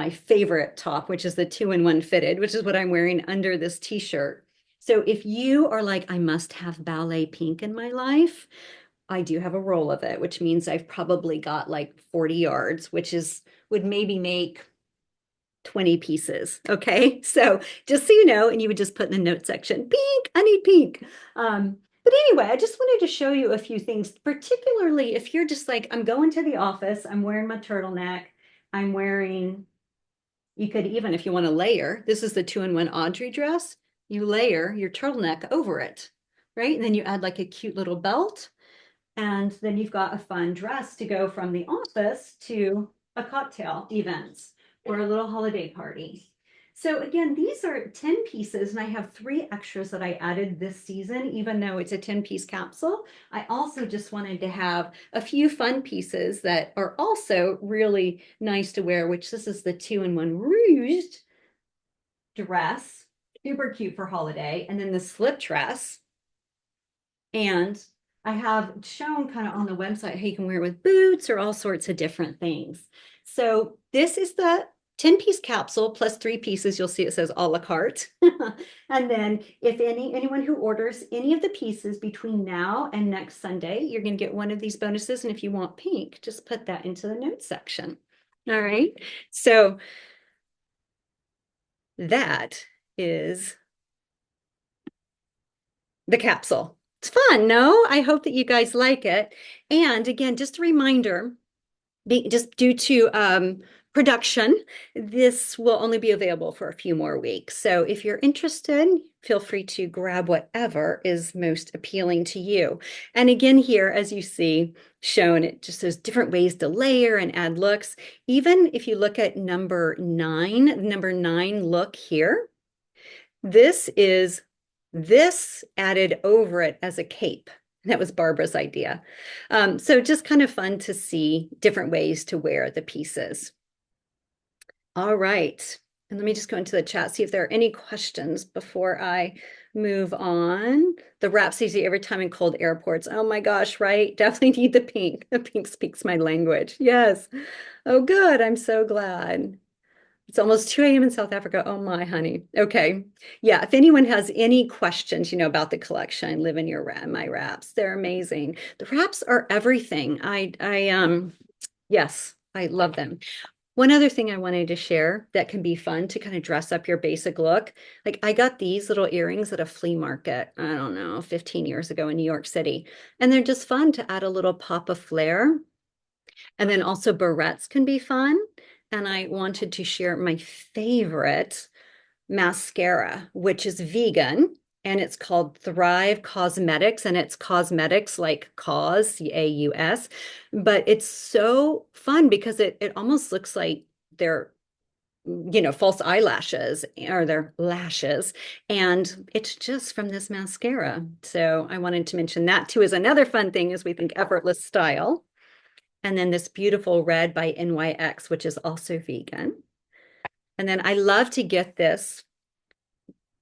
favorite top, which is the 2-in-1 fitted, which is what I'm wearing under this t-shirt. So if you are like, I must have ballet pink in my life, I do have a roll of it, which means I've probably got like 40 yards, which would maybe make 20 pieces. Okay. So just so you know, and you would just put in the note section, pink, I need pink. But anyway, I just wanted to show you a few things, particularly if you're just like, I'm going to the office, I'm wearing my turtleneck, I'm wearing, you could even, if you want to layer, this is the 2-in-1 Audrey dress, you layer your turtleneck over it, right? And then you add like a cute little belt. And then you've got a fun dress to go from the office to a cocktail event or a little holiday party. So again, these are 10 pieces and I have 3 extras that I added this season, even though it's a 10-piece capsule. I also just wanted to have a few fun pieces that are also really nice to wear, which this is the 2-in-1 Rouge dress, super cute for holiday. And then the slip dress. And I have shown kind of on the website how you can wear it with boots or all sorts of different things. So this is the 10-piece capsule plus 3 pieces. You'll see it says a la carte. And then if anyone who orders any of the pieces between now and next Sunday, you're going to get one of these bonuses. And if you want pink, just put that into the notes section. All right. So that is the capsule. It's fun, no? I hope that you guys like it. And again, just a reminder, just due to production, this will only be available for a few more weeks. So if you're interested, feel free to grab whatever is most appealing to you. And again, here, as you see shown, it just says different ways to layer and add looks. Even if you look at number 9 look here, this added over it as a cape. That was Barbara's idea. So just kind of fun to see different ways to wear the pieces. All right. And let me just go into the chat, see if there are any questions before I move on. The wrap's easy every time in cold airports. Oh my gosh, right? Definitely need the pink. The pink speaks my language. Yes. Oh, good. I'm so glad. It's almost 2 a.m. in South Africa. Oh my honey. Okay. Yeah, if anyone has any questions, about the collection, live in your wrap, my wraps. They're amazing. The wraps are everything. Yes, I love them. One other thing I wanted to share that can be fun to kind of dress up your basic look. Like I got these little earrings at a flea market, I don't know, 15 years ago in New York City. And they're just fun to add a little pop of flair. And then also barrettes can be fun. And I wanted to share my favorite mascara, which is vegan. And it's called Thrive Cosmetics, and it's cosmetics like cause, CAUS. But it's so fun because it almost looks like they're false eyelashes or their lashes. And it's just from this mascara. So I wanted to mention that too, is another fun thing as we think effortless style. And then this beautiful red by NYX, which is also vegan. And then I love to get this,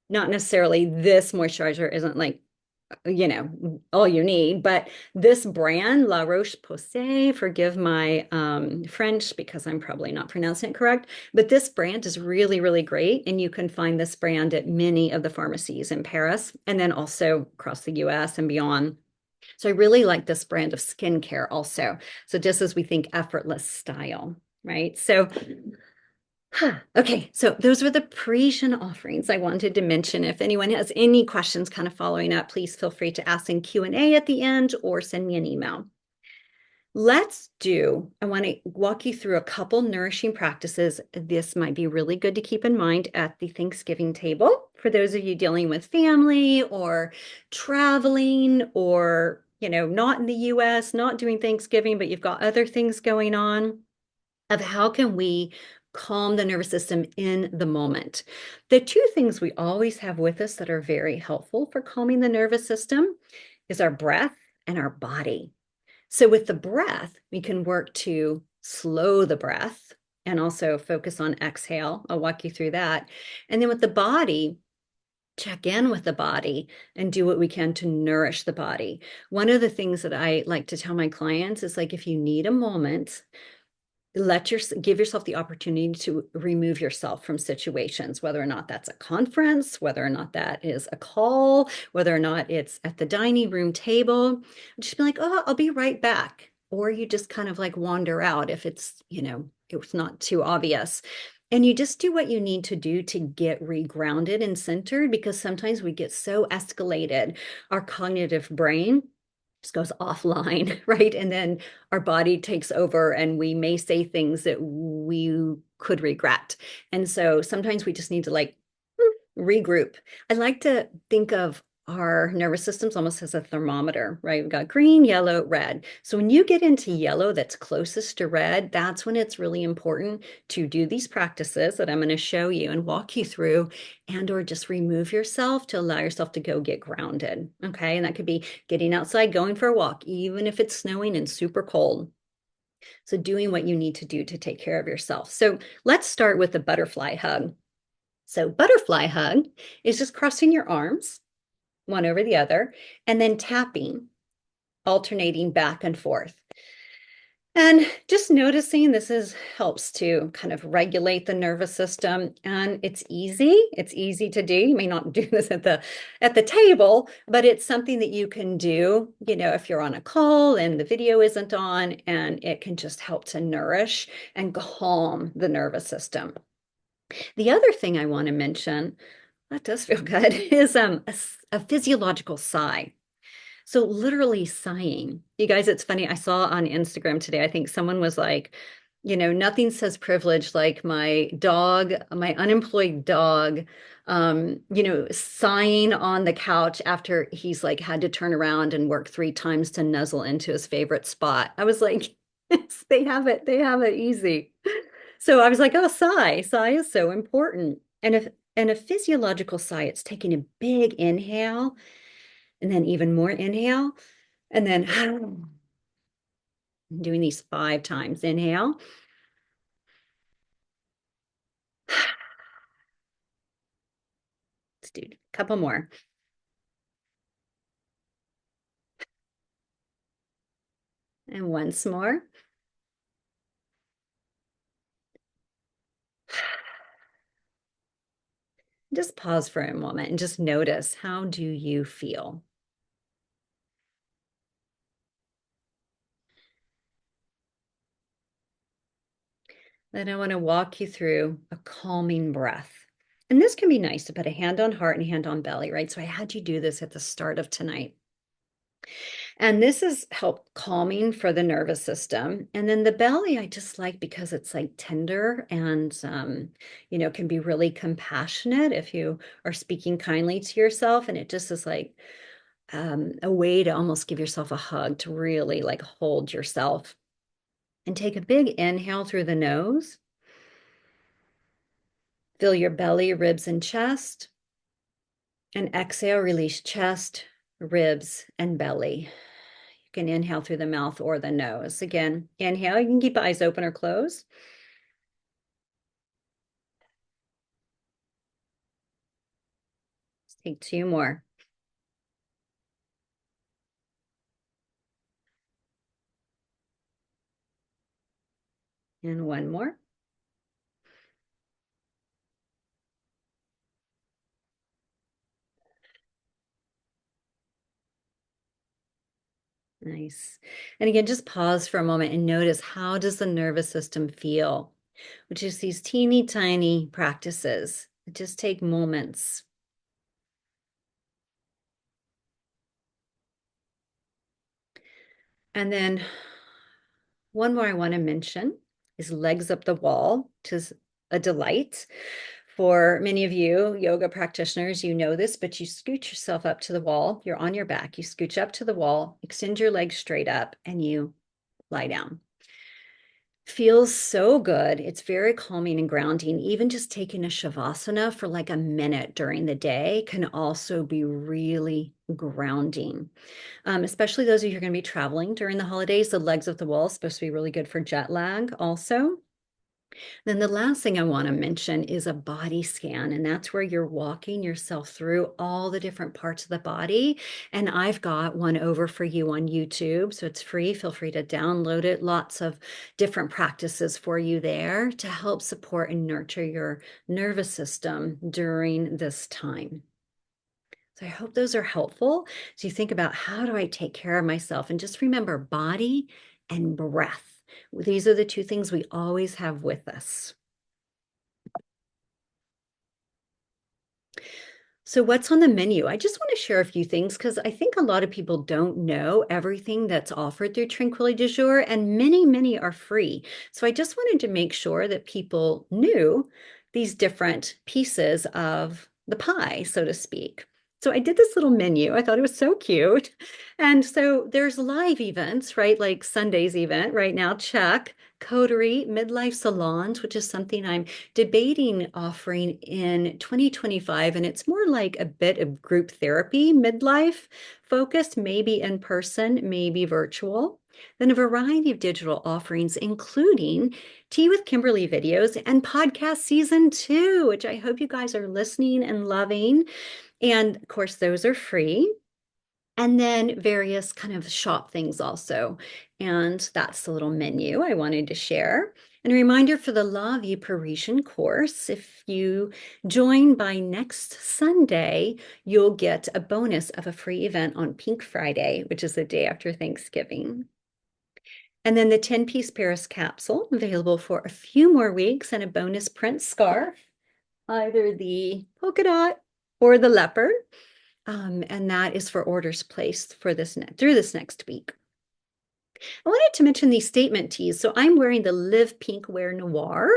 not necessarily this moisturizer isn't like, all you need, but this brand, La Roche-Posay, forgive my French because I'm probably not pronouncing it correct, but this brand is really, really great. And you can find this brand at many of the pharmacies in Paris and then also across the US and beyond. So I really like this brand of skincare also. So just as we think effortless style, right? So, okay, so those were the Parisian offerings I wanted to mention. If anyone has any questions kind of following up, please feel free to ask in Q&A at the end or send me an email. I want to walk you through a couple nourishing practices. This might be really good to keep in mind at the Thanksgiving table for those of you dealing with family or traveling or, not in the US, not doing Thanksgiving, but you've got other things going on of how can we calm the nervous system in the moment. The two things we always have with us that are very helpful for calming the nervous system is our breath and our body. So with the breath, we can work to slow the breath and also focus on exhale. I'll walk you through that. And then with the body, check in with the body and do what we can to nourish the body. One of the things that I like to tell my clients is like, if you need a moment, give yourself the opportunity to remove yourself from situations, whether or not that's a conference, whether or not that is a call, whether or not it's at the dining room table. Just be like, oh, I'll be right back. Or you just kind of like wander out if it's not too obvious. And you just do what you need to do to get regrounded and centered, because sometimes we get so escalated. Our cognitive brain just goes offline, right? And then our body takes over and we may say things that we could regret. And so sometimes we just need to like regroup. I like to think of our nervous systems almost as a thermometer, right? We've got green, yellow, red. So when you get into yellow that's closest to red, that's when it's really important to do these practices that I'm going to show you and walk you through, and or just remove yourself to allow yourself to go get grounded. Okay. And that could be getting outside, going for a walk, even if it's snowing and super cold. So doing what you need to do to take care of yourself. So let's start with the butterfly hug. So butterfly hug is just crossing your arms, one over the other, and then tapping, alternating back and forth. And just noticing helps to kind of regulate the nervous system. And it's easy. It's easy to do. You may not do this at the table, but it's something that you can do, if you're on a call and the video isn't on, and it can just help to nourish and calm the nervous system. The other thing I want to mention, that does feel good, is a physiological sigh. So literally sighing. You guys, it's funny. I saw on Instagram today, I think someone was like, nothing says privilege like my dog, my unemployed dog, sighing on the couch after he's like had to turn around and work 3 times to nuzzle into his favorite spot. I was like, they have it easy. So I was like, oh, sigh. Sigh is so important. And a physiological sigh, it's taking a big inhale and then even more inhale, and then doing these 5 times. Inhale, Let's do a couple more. And once more. Just pause for a moment and just notice, how do you feel? Then I want to walk you through a calming breath. And this can be nice to put a hand on heart and a hand on belly, right? So I had you do this at the start of tonight. And this is help calming for the nervous system. And then the belly, I just like because it's like tender and, can be really compassionate if you are speaking kindly to yourself. And it just is like a way to almost give yourself a hug, to really like hold yourself. And take a big inhale through the nose. Fill your belly, ribs, and chest. And exhale, release chest, ribs, and belly. You can inhale through the mouth or the nose. Again, inhale. You can keep eyes open or closed. Let's take two more. And one more. Nice. And again, just pause for a moment and notice, how does the nervous system feel? Which is these teeny tiny practices. Just take moments. And then one more I want to mention is legs up the wall, which is a delight. For many of you yoga practitioners, you know this, but you scoot yourself up to the wall. You're on your back. You scooch up to the wall, extend your legs straight up, and you lie down. Feels so good. It's very calming and grounding. Even just taking a shavasana for like a minute during the day can also be really grounding. Especially those of you who are going to be traveling during the holidays. The legs of the wall is supposed to be really good for jet lag also. Then the last thing I want to mention is a body scan, and that's where you're walking yourself through all the different parts of the body. And I've got one over for you on YouTube, so it's free. Feel free to download it. Lots of different practices for you there to help support and nurture your nervous system during this time. So I hope those are helpful. So you think about, how do I take care of myself? And just remember, body and breath. These are the two things we always have with us. So what's on the menu? I just want to share a few things because I think a lot of people don't know everything that's offered through Tranquility du Jour, and many are free. So I just wanted to make sure that people knew these different pieces of the pie, so to speak. So I did this little menu. I thought it was so cute. And so there's live events, right? Like Sunday's event right now, check. Coterie midlife salons, which is something I'm debating offering in 2025. And it's more like a bit of group therapy, midlife focused, maybe in person, maybe virtual. Then a variety of digital offerings, including Tea with Kimberly videos and podcast season 2, which I hope you guys are listening and loving. And of course, those are free. And then various kind of shop things also. And that's the little menu I wanted to share. And a reminder for the Vie Parisienne course, if you join by next Sunday, you'll get a bonus of a free event on Pink Friday, which is the day after Thanksgiving. And then the 10-piece Paris capsule, available for a few more weeks, and a bonus print scarf, either the polka dot or the leopard. And that is for orders placed for through this next week. I wanted to mention these statement tees. So I'm wearing the Live Pink Wear Noir.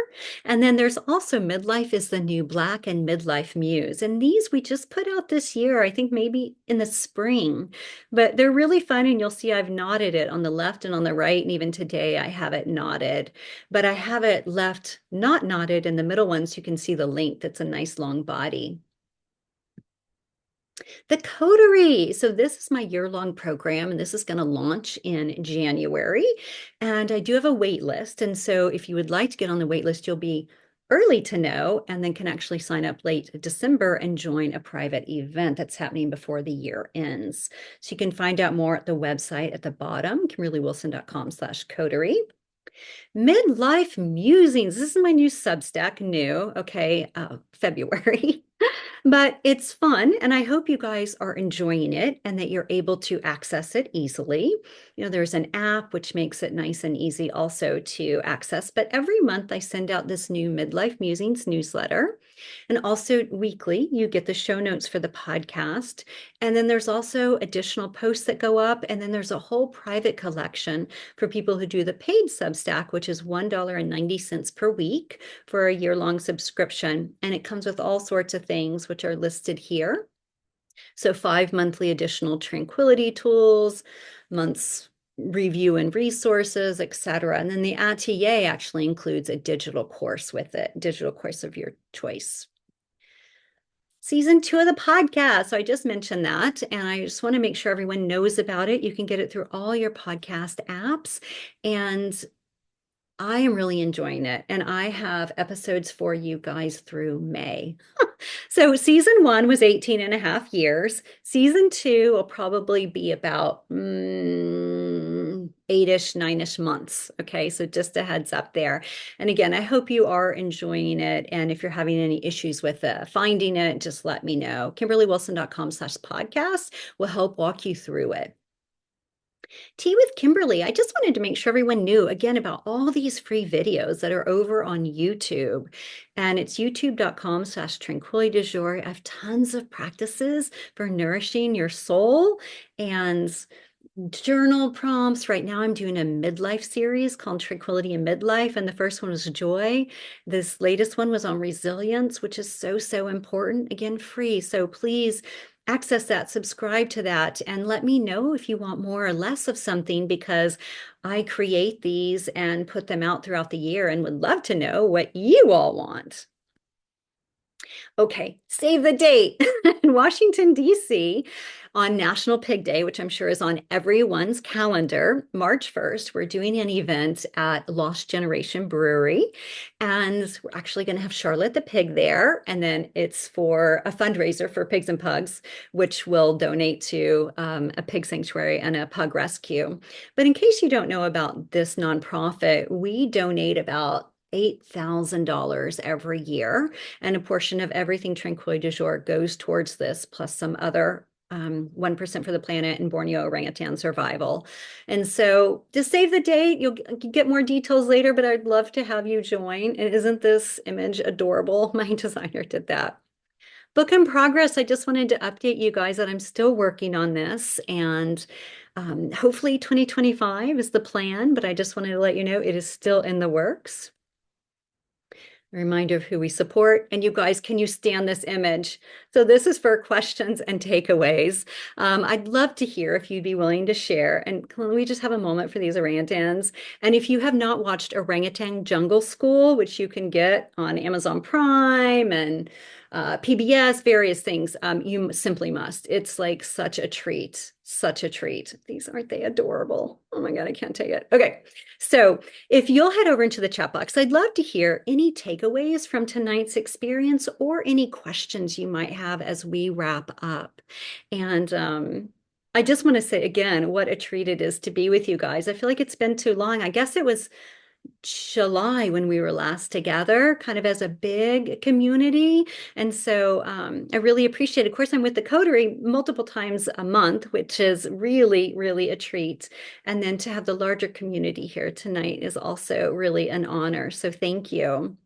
And then there's also Midlife is the New Black and Midlife Muse. And these we just put out this year, I think maybe in the spring. But they're really fun. And you'll see I've knotted it on the left and on the right. And even today I have it knotted. But I have it left not knotted in the middle one, so you can see the length. It's a nice long body. The Coterie. So this is my year-long program, and this is going to launch in January. And I do have a wait list. And so if you would like to get on the wait list, you'll be early to know and then can actually sign up late December and join a private event that's happening before the year ends. So you can find out more at the website at the bottom, kimberlywilson.com/coterie. Midlife Musings. This is my new Substack, new, okay, February. But it's fun, and I hope you guys are enjoying it and that you're able to access it easily. There's an app which makes it nice and easy also to access. But every month I send out this new Midlife Musings newsletter. And also weekly, you get the show notes for the podcast. And then there's also additional posts that go up. And then there's a whole private collection for people who do the paid Substack, which is $1.90 per week for a year-long subscription. And it comes with all sorts of things, which are listed here. So 5 monthly additional tranquility tools, months review and resources, etc. And then the ATA actually includes a digital course with it, digital course of your choice. Season 2 of the podcast. So I just mentioned that, and I just want to make sure everyone knows about it. You can get it through all your podcast apps, and I am really enjoying it. And I have episodes for you guys through May. So season 1 was 18 and a half years. Season 2 will probably be about 8-ish, 9-ish months. Okay, so just a heads up there. And again, I hope you are enjoying it. And if you're having any issues with finding it, just let me know. KimberlyWilson.com/podcast will help walk you through it. Tea with Kimberly. I just wanted to make sure everyone knew again about all these free videos that are over on YouTube. And it's youtube.com/tranquility du jour. I have tons of practices for nourishing your soul and journal prompts. Right now, I'm doing a midlife series called Tranquility in Midlife. And the first one was joy. This latest one was on resilience, which is so, so important. Again, free. So please access that, subscribe to that, and let me know if you want more or less of something, because I create these and put them out throughout the year and would love to know what you all want. Okay, save the date. In Washington, D.C., on National Pig Day, which I'm sure is on everyone's calendar, March 1st, we're doing an event at Lost Generation Brewery. And we're actually going to have Charlotte the pig there. And then it's for a fundraiser for Pigs and Pugs, which will donate to a pig sanctuary and a pug rescue. But in case you don't know about this nonprofit, we donate about $8,000 every year. And a portion of everything Tranquility du Jour goes towards this, plus some other 1% for the planet and Borneo orangutan survival. And so to save the date, you'll get more details later, but I'd love to have you join. And isn't this image adorable? My designer did that. Book in progress. I just wanted to update you guys that I'm still working on this, and hopefully 2025 is the plan, but I just wanted to let you know it is still in the works. A reminder of who we support. And you guys, can you stand this image? So this is for questions and takeaways. I'd love to hear if you'd be willing to share. And can we just have a moment for these orangutans? And if you have not watched Orangutan Jungle School, which you can get on Amazon Prime and PBS, various things, you simply must. It's like such a treat, such a treat. These, aren't they adorable? Oh my God, I can't take it. Okay, so if you'll head over into the chat box, I'd love to hear any takeaways from tonight's experience or any questions you might have as we wrap up. And I just want to say again, what a treat it is to be with you guys. I feel like it's been too long. I guess it was July when we were last together, kind of as a big community. And so I really appreciate it. Of course, I'm with the Coterie multiple times a month, which is really, really a treat. And then to have the larger community here tonight is also really an honor. So thank you. All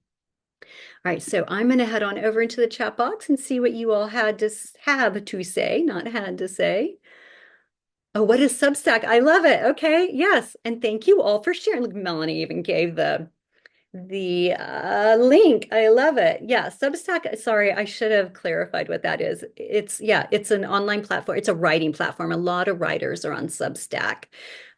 right, so I'm going to head on over into the chat box and see what you all have to say, not had to say. Oh, what is Substack? I love it. Okay, yes, and thank you all for sharing. Look, Melanie even gave the link. I love it. Yeah, Substack. Sorry, I should have clarified what that is. It's an online platform. It's a writing platform. A lot of writers are on Substack.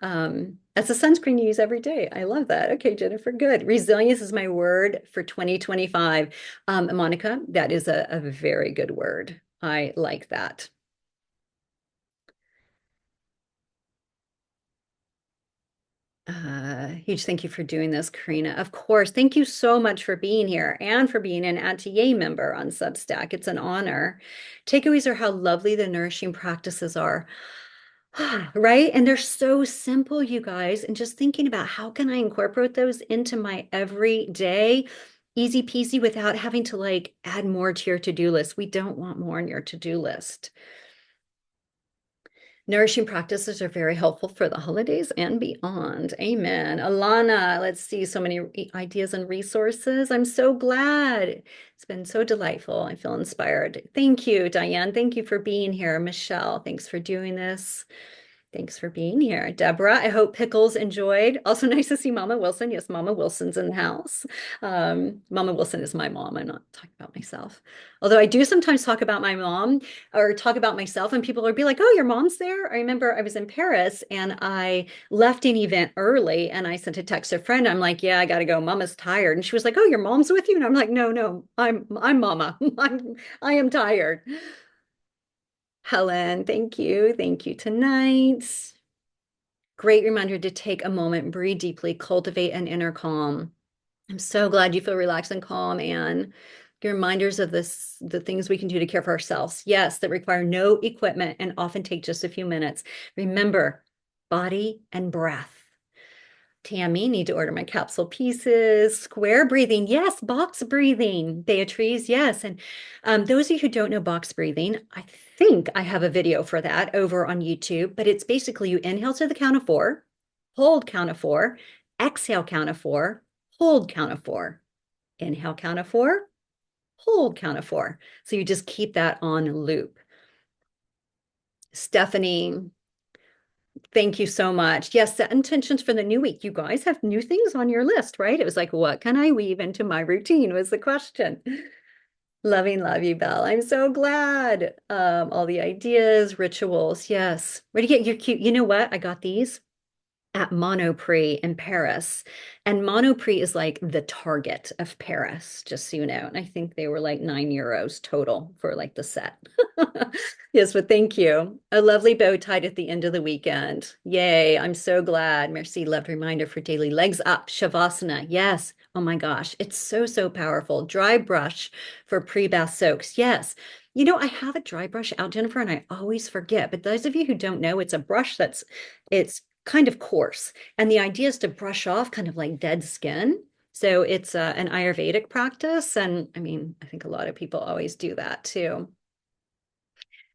That's a sunscreen you use every day. I love that. Okay, Jennifer, good. Resilience is my word for 2025. Monica, that is a very good word. I like that. Huge thank you for doing this, Karina. Of course. Thank you so much for being here and for being an Atelier member on Substack. It's an honor. Takeaways are how lovely the nourishing practices are. Right? And they're so simple, you guys. And just thinking about how can I incorporate those into my everyday, easy peasy without having to like add more to your to-do list. We don't want more on your to-do list. Nourishing practices are very helpful for the holidays and beyond. Amen. Alana, let's see, so many ideas and resources. I'm so glad. It's been so delightful. I feel inspired. Thank you, Diane. Thank you for being here. Michelle, thanks for doing this. Thanks for being here. Deborah, I hope Pickles enjoyed. Also nice to see Mama Wilson. Yes, Mama Wilson's in the house. Mama Wilson is my mom. I'm not talking about myself. Although I do sometimes talk about my mom or talk about myself and people will be like, oh, your mom's there? I remember I was in Paris and I left an event early and I sent a text to a friend. I'm like, yeah, I got to go. Mama's tired. And she was like, oh, your mom's with you? And I'm like, no, no, I'm Mama. I am tired. Helen, thank you. Thank you tonight. Great reminder to take a moment, breathe deeply, cultivate an inner calm. I'm so glad you feel relaxed and calm, and your reminders of this, the things we can do to care for ourselves. Yes, that require no equipment and often take just a few minutes. Remember, body and breath. Tammy, need to order my capsule pieces. Square breathing, yes. Box breathing. Beatrice, yes. And those of you who don't know box breathing, I think I have a video for that over on YouTube, but it's basically you inhale to the count of four, hold count of four, exhale count of four, hold count of four, inhale count of four, hold count of four. So you just keep that on loop. Stephanie, thank you so much. Yes, set intentions for the new week. You guys have new things on your list, right? It was like, what can I weave into my routine was the question. Loving, love you, Belle. I'm so glad. All the ideas, rituals. Yes. Where do you get your cute? You know what? I got these at Monoprix in Paris. And Monoprix is like the Target of Paris, just so you know. And I think they were like €9 total for like the set. Yes, but thank you. A lovely bow tied at the end of the weekend. Yay, I'm so glad. Merci, loved reminder for daily legs up, Shavasana. Yes. Oh my gosh, it's so, so powerful. Dry brush for pre-bath soaks. Yes. You know, I have a dry brush out, Jennifer, and I always forget. But those of you who don't know, it's a brush it's kind of coarse. And the idea is to brush off kind of like dead skin. So it's an Ayurvedic practice. And I mean, I think a lot of people always do that too.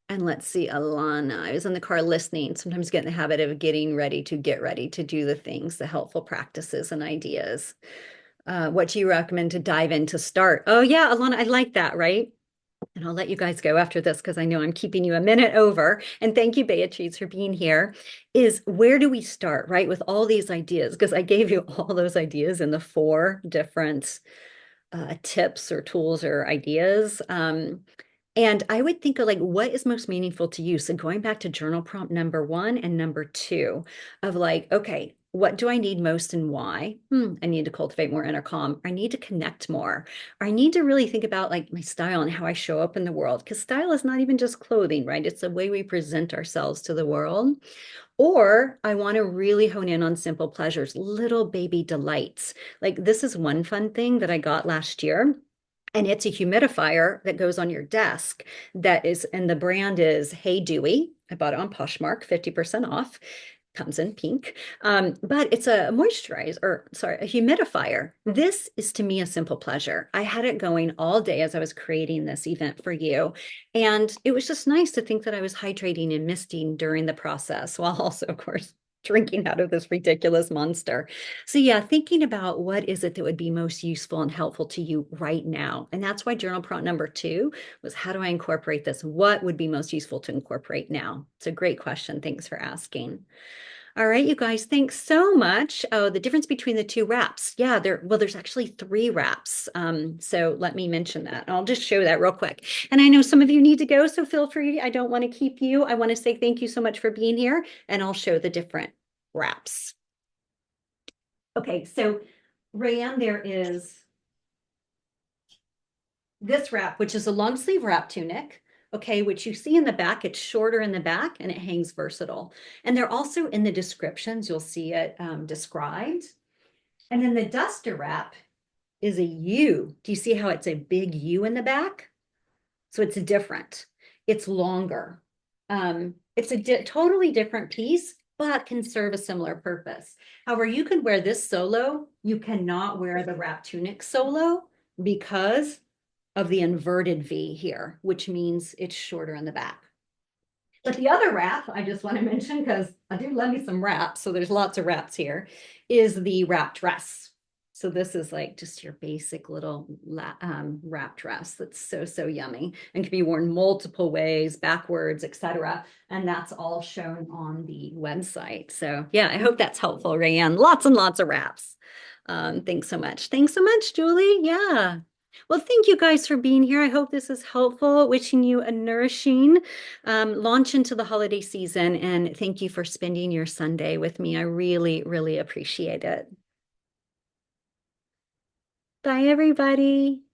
And let's see, Alana, I was in the car listening, sometimes get in the habit of getting ready to get ready to do the things, the helpful practices and ideas. What do you recommend to dive in to start? Oh, yeah, Alana, I like that, right? And I'll let you guys go after this because I know I'm keeping you a minute over. And thank you, Beatrice, for being here. Is where do we start, right? With all these ideas, because I gave you all those ideas in the four different tips or tools or ideas. And I would think of like what is most meaningful to you. So going back to journal prompt number one and number two of like, okay, what do I need most and why? I need to cultivate more inner calm. I need to connect more. Or I need to really think about like my style and how I show up in the world. Because style is not even just clothing, right? It's the way we present ourselves to the world. Or I want to really hone in on simple pleasures, little baby delights. Like this is one fun thing that I got last year. And it's a humidifier that goes on your desk that is, and the brand is Hey Dewy. I bought it on Poshmark, 50% off. Comes in pink. But it's a moisturizer, or sorry, a humidifier. This is to me a simple pleasure. I had it going all day as I was creating this event for you. And it was just nice to think that I was hydrating and misting during the process, while also, of course, drinking out of this ridiculous monster. So yeah, thinking about what is it that would be most useful and helpful to you right now. And that's why journal prompt number two was how do I incorporate this? What would be most useful to incorporate now? It's a great question. Thanks for asking. All right, you guys, thanks so much. Oh, the difference between the two wraps. Yeah, there's actually three wraps. So let me mention that. I'll just show that real quick. And I know some of you need to go, so feel free. I don't want to keep you. I want to say thank you so much for being here, and I'll show the different wraps. Okay, so Rayanne, there is this wrap, which is a long sleeve wrap tunic okay, which you see in the back. It's shorter in the back and it hangs versatile. And they're also in the descriptions. You'll see it described. And then the duster wrap is a U. Do you see how it's a big U in the back? So it's different. It's longer. It's a totally different piece, but can serve a similar purpose. However, you could wear this solo. You cannot wear the wrap tunic solo because of the inverted V here, which means it's shorter in the back. But the other wrap I just want to mention, because I do love me some wraps, so there's lots of wraps here, is the wrap dress. So this is like just your basic little wrap dress that's so yummy and can be worn multiple ways, backwards, etc. And that's all shown on the website. So yeah, I hope that's helpful, Rayanne. Lots and lots of wraps. Thanks so much. Thanks so much, Julie. Yeah. Well, thank you guys for being here. I hope this is helpful. Wishing you a nourishing launch into the holiday season. And thank you for spending your Sunday with me. I really appreciate it. Bye, everybody.